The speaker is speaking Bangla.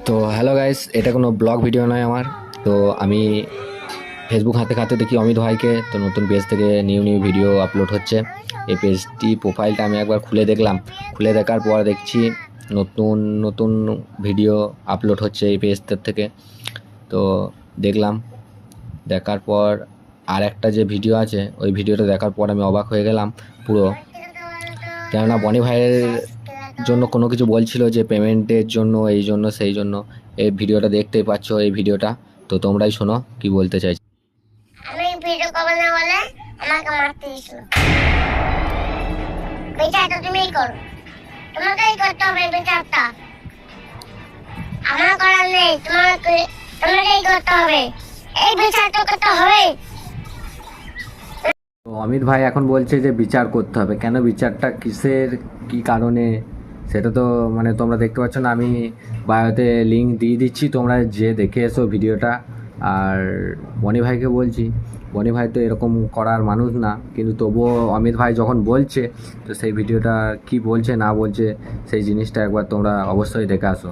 তো হ্যালো গাইস, এটা কোনো ব্লগ ভিডিও নয় আমার। তো আমি ফেসবুক হাতে হাতে দেখি অমিত ভাইকে, তো নতুন পেজ থেকে নিউ ভিডিও আপলোড হচ্ছে। এই পেজটি প্রোফাইলটা আমি একবার খুলে দেখলাম। খুলে দেখার পর দেখছি নতুন নতুন ভিডিও আপলোড হচ্ছে এই পেজটার থেকে। তো দেখলাম, দেখার পর আর একটা যে ভিডিও আছে ওই ভিডিওটা দেখার পর আমি অবাক হয়ে গেলাম পুরো। কেননা বনি ভাইয়ের জন্য কোনো কিছু বলছিল যে পেমেন্টের জন্য, এই জন্য সেই জন্য। এই ভিডিওটা দেখতেই পাচ্ছ, এই ভিডিওটা তো তোমরাই শোনো কি বলতে চাইছি। আমি ভিডিও করবো না বলে আমাকে মারতে দিছিল। বিচারটা তুমিই করো, তোমাকেই করতে হবে বিচারটা, আমার করার নেই। তোমাকেই করতে হবে, এই বিচারটা করতে হবে। তো অমিত ভাই এখন বলছে যে বিচার করতে হবে। কেন বিচারটা, কিসের, কি কারণে, সেটা তো মানে তোমরা দেখতে পাচ্ছ না। আমি বায়োতে লিঙ্ক দিয়ে দিচ্ছি, তোমরা যে দেখে এসো ভিডিওটা। আর বনি ভাইকে বলছি, বনি ভাই তো এরকম করার মানুষ না, কিন্তু তবুও অমিত ভাই যখন বলছে, তো সেই ভিডিওটা কি বলছে না বলছে সেই জিনিসটা একবার তোমরা অবশ্যই দেখে আসো।